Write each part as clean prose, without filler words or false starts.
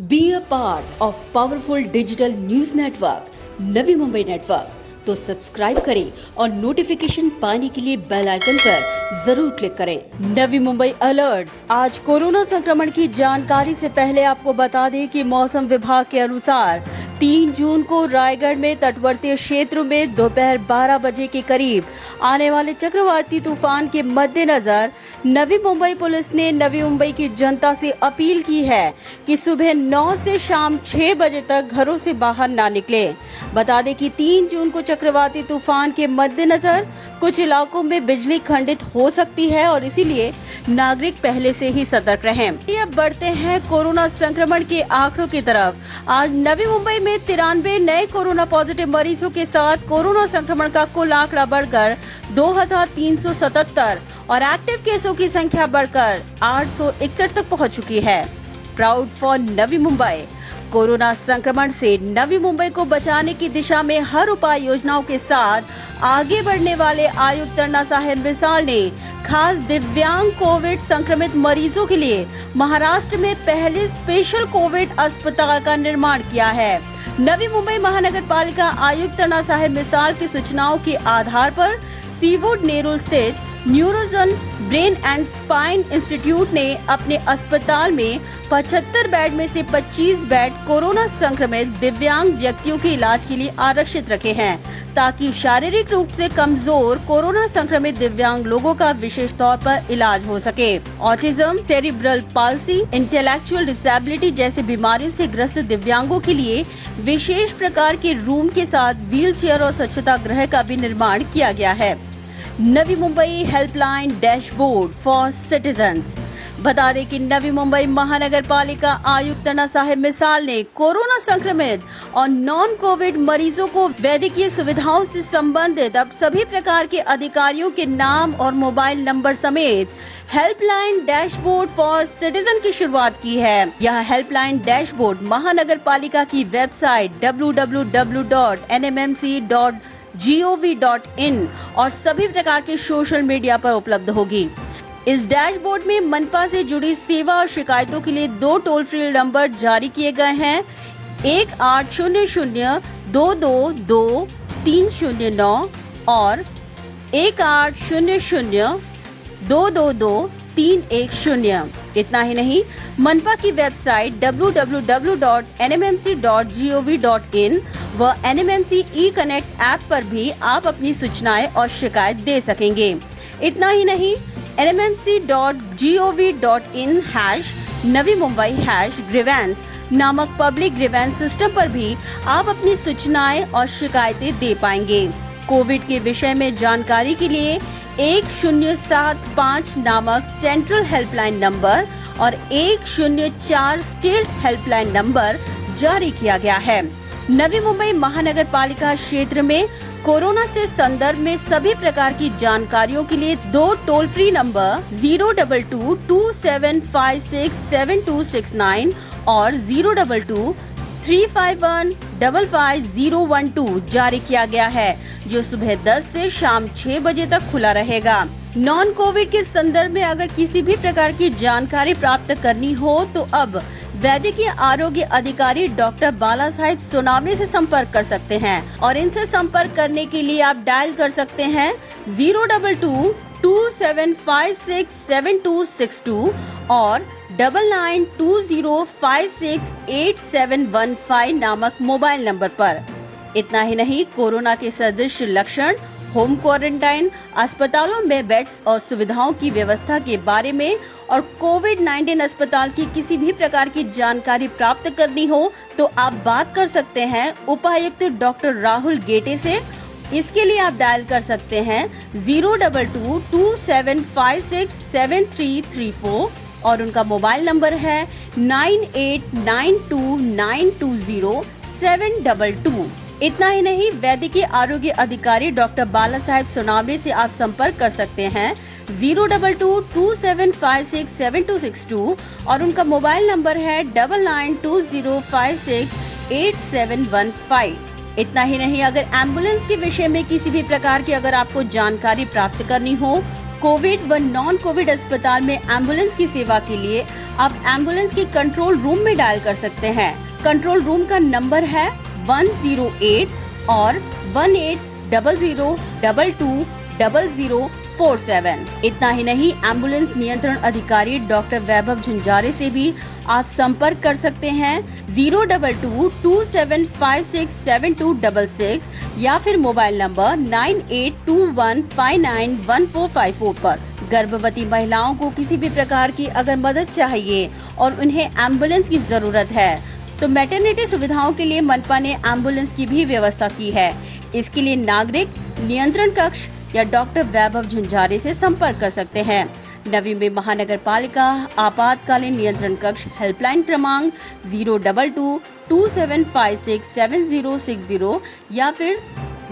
Be a part of powerful digital news network Navi Mumbai network. तो subscribe करें और notification पाने के लिए बेल आइकन पर जरूर क्लिक करें। नवी मुंबई अलर्ट्स। आज कोरोना संक्रमण की जानकारी से पहले आपको बता दें कि मौसम विभाग के अनुसार 3 जून को रायगढ़ में तटवर्ती क्षेत्रों में दोपहर 12 बजे के करीब आने वाले चक्रवाती तूफान के मद्देनजर नवी मुंबई पुलिस ने नवी मुंबई की जनता से अपील की है कि सुबह 9 से शाम 6 बजे तक घरों से बाहर ना निकले। बता दें कि 3 जून को चक्रवाती तूफान के मद्देनजर कुछ इलाकों में बिजली खंडित हो सकती है और इसीलिए नागरिक पहले से ही सतर्क रहें। अब बढ़ते हैं कोरोना संक्रमण के आंकड़ों की तरफ। आज नवी मुंबई में 93 नए कोरोना पॉजिटिव मरीजों के साथ कोरोना संक्रमण का कुल आंकड़ा बढ़कर 2377 और एक्टिव केसों की संख्या बढ़कर 861 तक पहुंच चुकी है। Proud for Navi Mumbai. Corona संक्रमण से नवी मुंबई को बचाने की दिशा में हर उपाय योजनाओं के साथ आगे बढ़ने वाले आयुक्त अन्ना साहेब मिसाल ने खास दिव्यांग कोविड संक्रमित मरीजों के लिए महाराष्ट्र में पहले स्पेशल कोविड अस्पताल का निर्माण किया है। नवी मुंबई महानगर पालिका आयुक्त अन्ना साहेब मिसाल की सूचनाओं के आधार पर सीवुड नेरुल स्थित न्यूरोजन ब्रेन एंड स्पाइन इंस्टीट्यूट ने अपने अस्पताल में 75 बेड में से 25 बेड कोरोना संक्रमित दिव्यांग व्यक्तियों के इलाज के लिए आरक्षित रखे हैं, ताकि शारीरिक रूप से कमजोर कोरोना संक्रमित दिव्यांग लोगों का विशेष तौर पर इलाज हो सके। Autism, cerebral palsy, intellectual disability जैसे बीमारियों से ग्रस्त दिव्यांगों के लिए विशेष प्रकार के रूम के साथ व्हील चेयर और स्वच्छता गृह का भी निर्माण किया गया है। Navi Mumbai helpline dashboard for citizens. बता दें कि नवी मुंबई महानगर पालिका आयुक्त अन्ना साहेब मिसाल ने कोरोना संक्रमित और नॉन कोविड मरीजों को वैद्यकीय सुविधाओं से संबंधित अब सभी प्रकार के अधिकारियों के नाम और मोबाइल नंबर समेत हेल्पलाइन डैशबोर्ड फॉर सिटीजन की शुरुआत की है। यह हेल्पलाइन डैशबोर्ड महानगर पालिका की वेबसाइट www.nmmc.gov.in और सभी प्रकार के सोशल मीडिया पर उपलब्ध होगी। इस डैशबोर्ड में मनपा से जुड़ी सेवा और शिकायतों के लिए 2 टोल फ्री नंबर जारी किए गए हैं, 1800-222-309 और 1800-222-310। इतना ही नहीं, मनपा की वेबसाइट www.nmmc.gov.in व NMMC ई-कनेक्ट ऐप पर भी आप अपनी सूचनाएं और शिकायत दे सकेंगे। इतना ही नहीं, nmmc.gov.in #नवी मुंबई #ग्रीवेंस नामक पब्लिक ग्रीवेंस सिस्टम पर भी आप अपनी सूचनाएं और शिकायतें दे पाएंगे। कोविड के विषय में जानकारी के लिए 1075 नामक सेंट्रल हेल्पलाइन नंबर और 104 स्टेट हेल्पलाइन नंबर जारी किया गया है। नवी मुंबई महानगर पालिका क्षेत्र में कोरोना से संदर्भ में सभी प्रकार की जानकारियों के लिए 2 टोल फ्री नंबर 022-2756-7269 और 022-351-55012 जारी किया गया है, जो सुबह 10 से शाम 6 बजे तक खुला रहेगा। नॉन कोविड के संदर्भ में अगर किसी भी प्रकार की जानकारी प्राप्त करनी हो तो अब वैद्यकीय आरोग्य अधिकारी डॉक्टर बाला साहेब सोनावने से संपर्क कर सकते हैं और इनसे संपर्क करने के लिए आप डायल कर सकते हैं 022-2756-7262 और 9920568715 नामक मोबाइल नंबर पर। इतना ही नहीं, कोरोना के सदृश लक्षण, होम क्वारंटाइन, अस्पतालों में बेड्स और सुविधाओं की व्यवस्था के बारे में और कोविड-19 अस्पताल की किसी भी प्रकार की जानकारी प्राप्त करनी हो तो आप बात कर सकते हैं उपायुक्त डॉक्टर राहुल गेटे से। इसके लिए आप डायल कर सकते हैं 022-2756-7334 और उनका मोबाइल नंबर है 9892920722। इतना ही नहीं, वैद्यकीय आरोग्य अधिकारी डॉक्टर बाला साहेब सोनावने से आप संपर्क कर सकते हैं 022-2756-7262 और उनका मोबाइल नंबर है 9920568715। इतना ही नहीं, अगर एम्बुलेंस के विषय में किसी भी प्रकार की अगर आपको जानकारी प्राप्त करनी हो कोविड व नॉन कोविड अस्पताल में एम्बुलेंस की सेवा के लिए आप एम्बुलेंस के कंट्रोल रूम में डायल कर सकते हैं। कंट्रोल रूम का नंबर है 108 और 1800220047। इतना ही नहीं, एम्बुलेंस नियंत्रण अधिकारी डॉक्टर वैभव झुंझारे से भी आप संपर्क कर सकते हैं 02227567266 या फिर मोबाइल नंबर 9821591454 पर। गर्भवती महिलाओं को किसी भी प्रकार की अगर मदद चाहिए और उन्हें एम्बुलेंस की जरूरत है तो मैटरनिटी सुविधाओं के लिए मनपा ने एम्बुलेंस की भी व्यवस्था की है। इसके लिए नागरिक नियंत्रण कक्ष या डॉक्टर वैभव झुंझारे से संपर्क कर सकते हैं। नवी मुंबई महानगर पालिका आपातकालीन नियंत्रण कक्ष हेल्पलाइन क्रमांक 02227567060 या फिर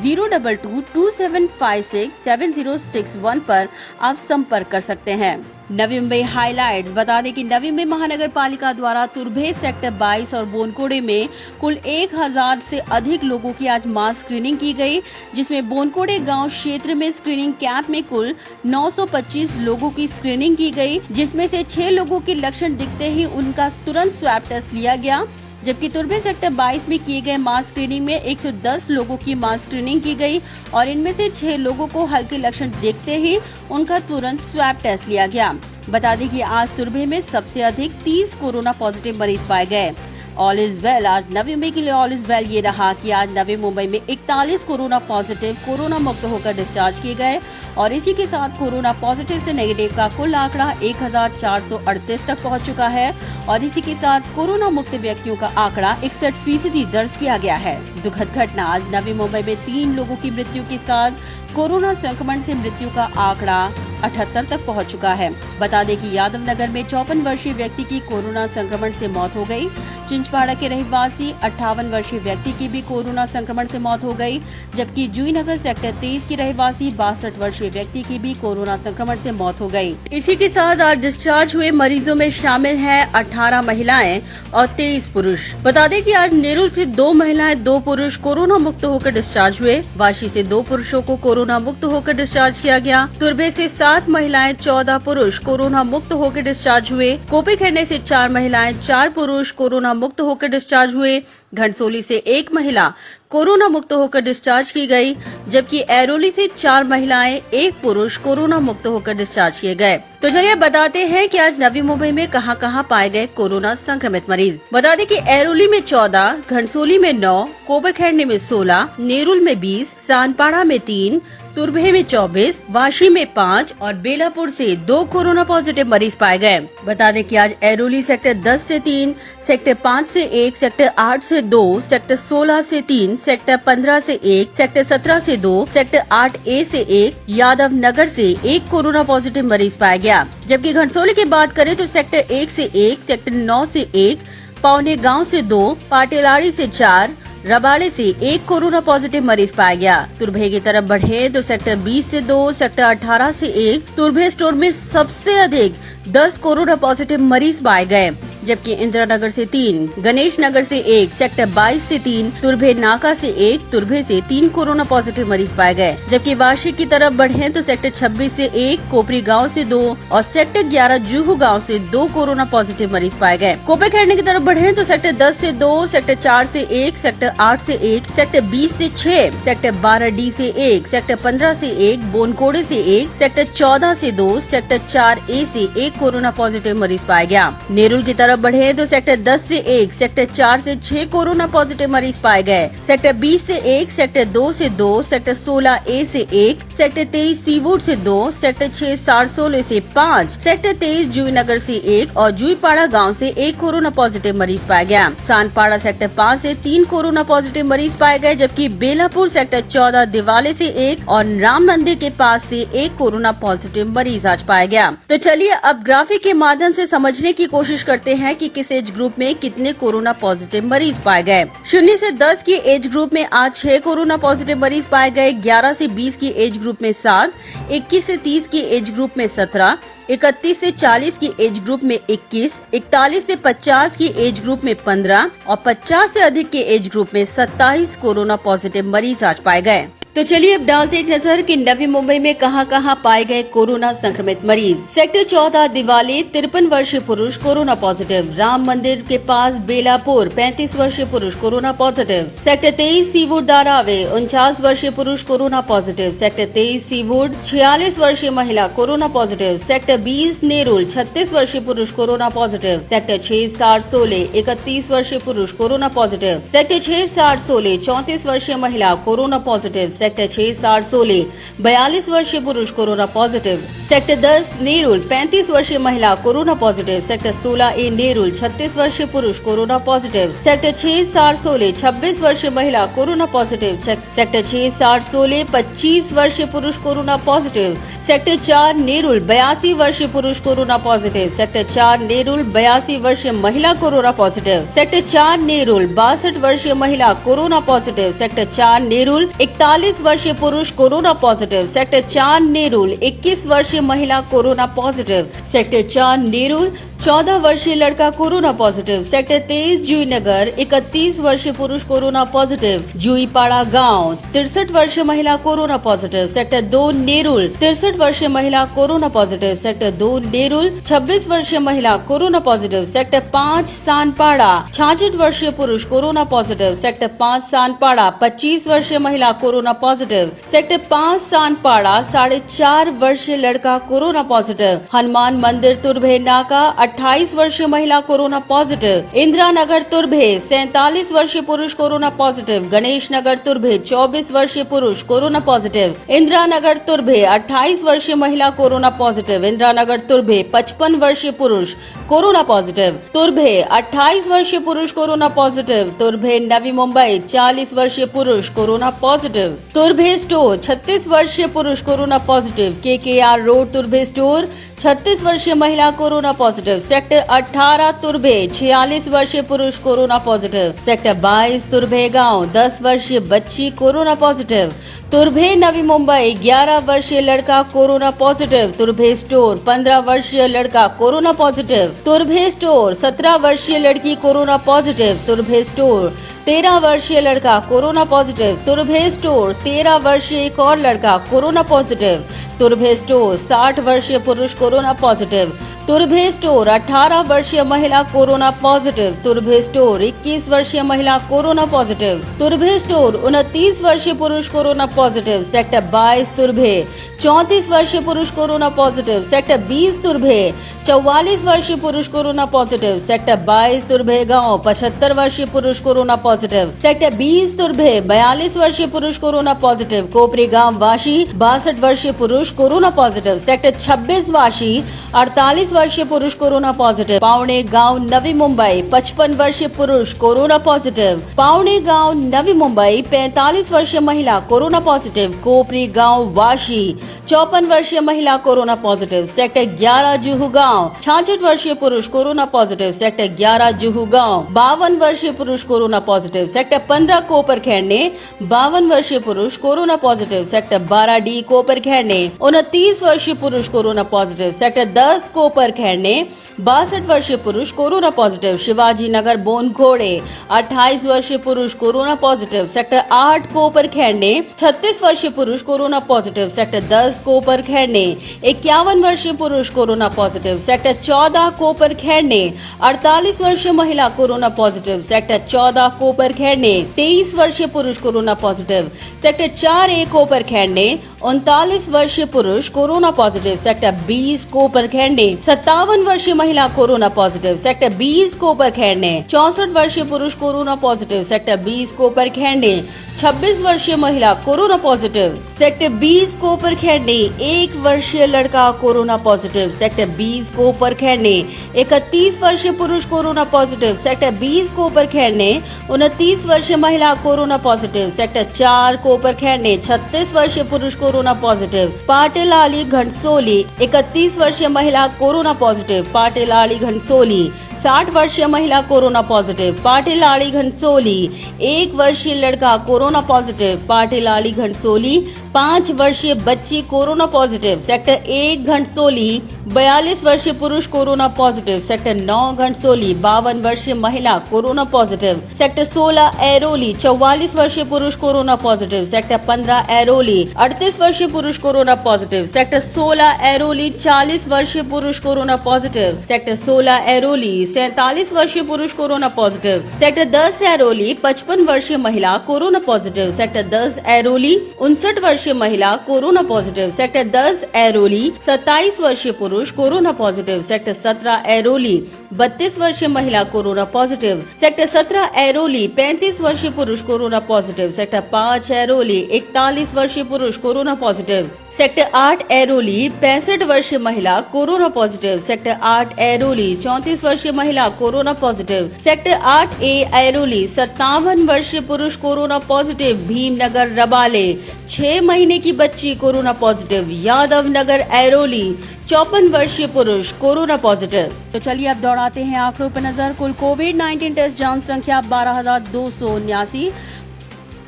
02227567061 पर आप संपर्क कर सकते हैं। नवी मुंबई हाइलाइट्स बता दें कि नवी मुंबई महानगर पालिका द्वारा तुर्भे सेक्टर 22 और बोनकोड़े में कुल 1000 से अधिक लोगों की आज मास स्क्रीनिंग की गई, जिसमें बोनकोड़े गांव क्षेत्र में स्क्रीनिंग कैंप में कुल 925 लोगों की स्क्रीनिंग की गई, जिसमें से 6 लोगों के लक्षण दिखते ही उनका तुरंत स्वैब टेस्ट लिया गया। जबकि तुर्भे सेक्टर 22 में किए गए मास स्क्रीनिंग में 110 लोगों की मास स्क्रीनिंग की गई और इनमें से 6 लोगों को हल्के लक्षण देखते ही उनका तुरंत स्वैब टेस्ट लिया गया। बता दें कि आज तुर्भे में सबसे अधिक 30 कोरोना पॉजिटिव मरीज पाए गए। ऑल इज वेल, आज नवी मुंबई के लिए ऑल इज वेल ये रहा कि आज नवी मुंबई में 41 कोरोना पॉजिटिव कोरोना मुक्त होकर डिस्चार्ज किए गए और इसी के साथ कोरोना पॉजिटिव से नेगेटिव का कुल आंकड़ा 1438 तक पहुंच चुका है और इसी के साथ कोरोना मुक्त व्यक्तियों का आंकड़ा 61% दर्ज किया गया है। दुखद घटना, आज नवी मुंबई में 3 लोगों की मृत्यु के साथ कोरोना संक्रमण से मृत्यु का आंकड़ा 78 तक पहुंच चुका है। बता दें कि यादव नगर में 54 वर्षीय व्यक्ति की कोरोना संक्रमण से मौत हो गई। चिंचपाड़ा के रहवासी 58 वर्षीय व्यक्ति की भी कोरोना संक्रमण से मौत हो गई, जबकि जूही नगर सेक्टर 23 की रहवासी 62 वर्षीय व्यक्ति की भी कोरोना संक्रमण से मौत हो गई। इसी के साथ आज डिस्चार्ज हुए मरीजों में शामिल हैं 18 महिलाएं और 23 पुरुष। बता दें कि आज नेरुल से 2 महिलाएं 2 पुरुष कोरोना मुक्त होकर डिस्चार्ज हुए। वाशी से 2 पुरुषों को कोरोना मुक्त होकर डिस्चार्ज किया गया। तुर्भे से 7 महिलाएं 14 पुरुष कोरोना मुक्त होकर डिस्चार्ज हुए। कोपेखेड़ने से 4 महिलाएं 4 पुरुष कोरोना मुक्त होकर डिस्चार्ज हुए। घनसोली से 1 महिला कोरोना मुक्त होकर डिस्चार्ज की गई, जबकि ऐरोली से 4 महिलाएं 1 पुरुष कोरोना मुक्त होकर डिस्चार्ज किए गए। तो चलिए बताते हैं कि आज नवी मुंबई में कहां-कहां पाए गए कोरोना संक्रमित मरीज। बता दें कि ऐरोली में 14, घनसोली में 9, कोपेखेड़ने में 16, नेरुल में 20, सानपाड़ा में 3, तुर्भे में 24, वाशी में 5 और बेलापुर से 2 कोरोना पॉजिटिव मरीज पाए गए। बता दें कि आज ऐरोली सेक्टर 10 से 3, सेक्टर 5 से 1, सेक्टर 8 से 2, सेक्टर 16 से 3, सेक्टर 15 से 1, सेक्टर 17 से 2, सेक्टर 8A से 1, यादव नगर से 1 कोरोना पॉजिटिव मरीज पाया गया। जबकि घनसोली की बात करें तो सेक्टर 1 से 1, सेक्टर 9 से 1, पौने गांव से 2, पाटेलाड़ी से 4, रबाड़े से 1 कोरोना पॉजिटिव मरीज पाया गया। तुर्भे की तरफ बढ़े तो सेक्टर 20 से 2, सेक्टर 18 से 1, तुर्भे स्टोर में सबसे अधिक 10 कोरोना पॉजिटिव मरीज पाए गए। जबकि इंदिरा नगर से 3, गणेश नगर से 1, सेक्टर 22 से 3, तुर्भे नाका से 1, तुर्भे से 3 कोरोना पॉजिटिव मरीज पाए गए। जबकि वाशी की तरफ बढ़े तो सेक्टर 26 से 1, कोपरी गांव से 2 और सेक्टर 11 जूहू गांव से 2 कोरोना पॉजिटिव मरीज पाए गए। कोपेखेड़ने की तरफ बढ़े तो सेक्टर 10 से 2, सेक्टर 4 से 1, सेक्टर 8 से 1, सेक्टर 20 से 6, सेक्टर 12D से 1, सेक्टर 15 से 1, बोनकोड़े से 1, सेक्टर 14 से 2, सेक्टर 4A से 1 कोरोना पॉजिटिव मरीज पाया गया। नेरुल की तरफ बढ़े तो सेक्टर 10 से 1, सेक्टर 4 से 6 कोरोना पॉजिटिव मरीज पाए गए। सेक्टर 20 से 1, सेक्टर 2 से 2, सेक्टर 16A से 1, सेक्टर 23 सीवुड से 2, सेक्टर 6 सारसोले से 5, सेक्टर 23 जूही नगर से 1 और जूहीपाड़ा गांव से 1 कोरोना पॉजिटिव मरीज पाया गया। सानपाड़ा सेक्टर 5 से 3 कोरोना पॉजिटिव मरीज पाए गए, जबकि बेलापुर सेक्टर 14 दिवाले से 1 और राम मंदिर के पास से 1 कोरोना पॉजिटिव मरीज आज पाया गया। तो चलिए अब ग्राफिक के माध्यम से समझने की कोशिश करते हैं कि किस एज ग्रुप में कितने कोरोना पॉजिटिव मरीज पाए गए। 0 से 10 की एज ग्रुप में आज 6 कोरोना पॉजिटिव मरीज पाए गए। 11 से 20 की एज ग्रुप में 7, 21 से 30 की एज ग्रुप में 17, 31 से 40 की एज ग्रुप में 21, 41 से 50 की एज ग्रुप में 15 और 50 से अधिक के एज ग्रुप में 27 कोरोना पॉजिटिव मरीज आज पाए गए। तो चलिए अब डालते एक नजर कि नवी मुंबई में कहां-कहां पाए गए कोरोना संक्रमित मरीज। सेक्टर 14 दिवाली 53 वर्षीय पुरुष कोरोना पॉजिटिव। राम मंदिर के पास बेलापुर 35 वर्षीय पुरुष corona positive. Sector 23 Seawood Darave 49 वर्षीय पुरुष कोरोना पॉजिटिव। सेक्टर 23 सीवुड 46 वर्षीय महिला कोरोना पॉजिटिव। सेक्टर 20 नेरुल 36 वर्षीय पुरुष कोरोना पॉजिटिव। सेक्टर 6 सारसोले 31 वर्षीय पुरुष कोरोना पॉजिटिव। सेक्टर 6 सारसोले 34 वर्षीय महिला कोरोना पॉजिटिव। सेक्टर 6 सारसोले 42 वर्षीय पुरुष कोरोना पॉजिटिव। सेक्टर 10 नेरुल 35 वर्षीय महिला कोरोना पॉजिटिव। सेक्टर 16 ए नेरुल 36 वर्षीय पुरुष कोरोना पॉजिटिव। सेक्टर 6 सारसोले 26 वर्षीय महिला कोरोना पॉजिटिव। सेक्टर 6 सारसोले 25 वर्षीय पुरुष कोरोना पॉजिटिव। सेक्टर 4 नेरुल 82 वर्षीय पुरुष कोरोना पॉजिटिव। सेक्टर 4 नेरुल 82 वर्षीय महिला कोरोना पॉजिटिव। सेक्टर 4 नेरुल 62 वर्षीय महिला कोरोना पॉजिटिव। सेक्टर 4 नेरुल 41 वर्षीय पुरुष कोरोना पॉजिटिव। सेक्टर 4 नेरुल 21 वर्षीय महिला कोरोना पॉजिटिव। सेक्टर 4 नेरुल 14 वर्षीय लड़का कोरोना पॉजिटिव। सेक्टर 23 जूही नगर 31 वर्षीय पुरुष कोरोना पॉजिटिव। जूहीपाड़ा गांव 63 वर्षीय महिला कोरोना पॉजिटिव। सेक्टर 2 नेरुल 63 वर्षीय महिला कोरोना पॉजिटिव। सेक्टर 2 नेरुल 26 वर्षीय महिला कोरोना पॉजिटिव। सेक्टर 5 सानपाड़ा 66 वर्षीय पुरुष कोरोना पॉजिटिव। सेक्टर 5 सानपाड़ा 25 वर्षीय महिला कोरोना पॉजिटिव। सेक्टर 5 सानपाड़ा 4.5 वर्षीय लड़का कोरोना पॉजिटिव। हनुमान मंदिर तुरभे नाका 28 वर्षीय महिला कोरोना पॉजिटिव। इंदिरा नगर तुरभे 47 वर्षीय पुरुष कोरोना पॉजिटिव। गणेश नगर तुरभे 24 वर्षीय पुरुष कोरोना पॉजिटिव। इंदिरा नगर तुरभे 28 वर्षीय महिला कोरोना पॉजिटिव। इंदिरा नगर तुरभे 55 वर्षीय पुरुष कोरोना पॉजिटिव। तुरभे 28 वर्षीय पुरुष कोरोना पॉजिटिव। तुरभे नवी मुंबई 40 वर्षीय पुरुष कोरोना पॉजिटिव। तुरभे स्टोर 36 वर्षीय पुरुष corona positive. KKR road Turbhe store 36 वर्षीय महिला कोरोना पॉजिटिव। सेक्टर 18 तुरभे 46 वर्षीय पुरुष कोरोना पॉजिटिव। सेक्टर 22 तुरभे गांव 10 वर्षीय बच्ची कोरोना पॉजिटिव। तुरभे नवी मुंबई 11 वर्षीय लड़का कोरोना पॉजिटिव। तुरभे स्टोर 15 वर्षीय लड़का कोरोना पॉजिटिव। तुरभे स्टोर 17 वर्षीय लड़की कोरोना पॉजिटिव। तुरभे स्टोर 13 वर्षीय लड़का कोरोना पॉजिटिव। तुरभे स्टोर 13 वर्षीय एक और लड़का कोरोना पॉजिटिव। तुरभे स्टोर 60 वर्षीय पुरुष कोरोना पॉजिटिव। तुरभे स्टोर 18 वर्षीय महिला कोरोना पॉजिटिव। तुरभे स्टोर 21 वर्षीय महिला कोरोना पॉजिटिव। तुरभे स्टोर 29 वर्षीय पुरुष कोरोना पॉजिटिव। सेक्टर 22 तुरभे 34 वर्षीय पुरुष कोरोना पॉजिटिव। सेक्टर 20 तुरभे 44 वर्षीय पुरुष कोरोना पॉजिटिव। सेक्टर 22 तुरभे गांव 75 वर्षीय पुरुष कोरोना पॉजिटिव। सेक्टर 20 तुरभे 42 वर्षीय पुरुष कोरोना पॉजिटिव। कोपरी गांव वाशी 62 वर्षीय पुरुष कोरोना पॉजिटिव। सेक्टर 26 वाशी 48 वर्षीय पुरुष कोरोना पॉजिटिव। पावणे गांव नवी मुंबई 55 वर्षीय पुरुष कोरोना पॉजिटिव। पावणे गांव नवी मुंबई 45 वर्षीय महिला कोरोना पॉजिटिव। कोपरी गांव वाशी 54 वर्षीय महिला कोरोना पॉजिटिव। सेक्टर 11 जुहू गांव 66 वर्षीय पुरुष कोरोना पॉजिटिव। सेक्टर 11 जुहू गांव 52 वर्षीय पुरुष कोरोना पॉजिटिव। सेक्टर 15 कोपर खेड़ने 52 वर्षीय पुरुष कोरोना पॉजिटिव। सेक्टर 12 डी कोपर खेड़ने 29 वर्षीय पुरुष कोरोना पॉजिटिव। सेक्टर 10 कोपर खेड़ने 62 वर्षीय पुरुष corona positive. Shivaji Nagar bone घोड़े 28 वर्षीय पुरुष कोरोना पॉजिटिव। सेक्टर 8 कोपर खेड़ने 36 वर्षीय पुरुष कोरोना पॉजिटिव। सेक्टर 10 कोपर खेड़ने 51 वर्षीय पुरुष कोरोना पॉजिटिव। सेक्टर 14 कोपर खेड़ने 48 वर्षीय महिला कोरोना पॉजिटिव। सेक्टर 14 कोपर खेड़ने 23 वर्षीय पुरुष कोरोना पॉजिटिव। सेक्टर 4A कोपर खेड़ने 39 वर्षीय पुरुष कोरोना पॉजिटिव। सेक्टर 20 कोपर खेड़ने 57 वर्षीय महिला कोरोना पॉजिटिव। सेक्टर 20 कोपर खेड़ने 64 वर्षीय पुरुष कोरोना पॉजिटिव। सेक्टर 20 कोपर खेड़ने 26 वर्षीय महिला कोरोना पॉजिटिव। सेक्टर 20 कोपर खेड़ने 1 वर्षीय लड़का कोरोना पॉजिटिव। सेक्टर 20 कोपर खेड़ने 31 वर्षीय पुरुष कोरोना पॉजिटिव। सेक्टर 20 कोपर खेड़ने 29 वर्षीय महिला कोरोना पॉजिटिव। सेक्टर 4 कोपर खेड़ने 36 वर्षीय पुरुष कोरोना पॉजिटिव। पाटिल आली घंटसोली 31 वर्षीय महिला कोरोना कोरोना पॉजिटिव, पाटिलाड़ी घनसोली। 60 वर्षीय महिला कोरोना पॉजिटिव, पाटिलाड़ी घनसोली। 1 वर्षीय लड़का कोरोना पॉजिटिव, पाटिलाड़ी घनसोली। 5 वर्षीय बच्ची कोरोना पॉजिटिव, सेक्टर 1 घनसोली। 42 वर्षीय पुरुष कोरोना पॉजिटिव, सेक्टर 9 घनसोली। 52 वर्षीय महिला कोरोना पॉजिटिव, सेक्टर 16 ऐरोली। 44 वर्षीय पुरुष कोरोना पॉजिटिव, सेक्टर 15 ऐरोली। 38 वर्षीय पुरुष कोरोना पॉजिटिव, सेक्टर 16 ऐरोली। 40 वर्षीय पुरुष कोरोना पॉजिटिव, सेक्टर 16 ऐरोली। 47 वर्षीय पुरुष कोरोना पॉजिटिव, सेक्टर 10 ऐरोली। 55 वर्षीय महिला कोरोना पॉजिटिव, सेक्टर 10 ऐरोली। 59 वर्षीय महिला कोरोना पॉजिटिव, सेक्टर 10 ऐरोली। 27 वर्षीय पुरुष कोरोना पॉजिटिव, सेक्टर 17 ऐरोली। 32 वर्षीय महिला कोरोना पॉजिटिव, सेक्टर 17 ऐरोली। 35 वर्षीय पुरुष कोरोना पॉजिटिव, सेक्टर 5 ऐरोली। 41 वर्षीय पुरुष कोरोना पॉजिटिव, सेक्टर 8 ऐरोली। 65 वर्षीय महिला कोरोना पॉजिटिव, सेक्टर 8 ऐरोली। 34 वर्षीय महिला कोरोना पॉजिटिव, सेक्टर 8 ए ऐरोली। 57 वर्षीय पुरुष कोरोना पॉजिटिव, भीमनगर रबाले। 6 महीने की बच्ची कोरोना पॉजिटिव, यादव नगर ऐरोली। 54 वर्षीय पुरुष कोरोना पॉजिटिव। तो चलिए अब दौड़ाते हैं आंकड़ों पर नजर। कुल कोविड-19 टेस्ट जांच संख्या 12,279।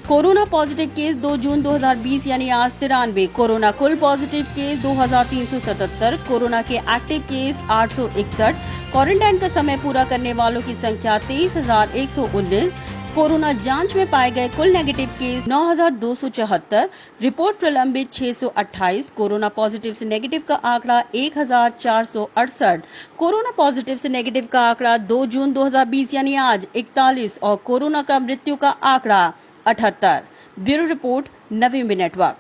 कोरोना पॉजिटिव केस 2 जून 2020 यानी आज 93। कोरोना कुल पॉजिटिव केस 2,377। कोरोना के एक्टिव केस 861। क्वारंटाइन का समय पूरा करने वालों की संख्या 23,119। कोरोना जांच में पाए गए कुल नेगेटिव केस 9,274। रिपोर्ट प्रलंबित 628। कोरोना पॉजिटिव से नेगेटिव का आंकड़ा 1,468। कोरोना पॉजिटिव से नेगेटिव का आंकड़ा 2 जून 2020 यानी आज 41 और कोरोना का मृत्यु का आंकड़ा 78। Bureau report, Navi Mumbai network.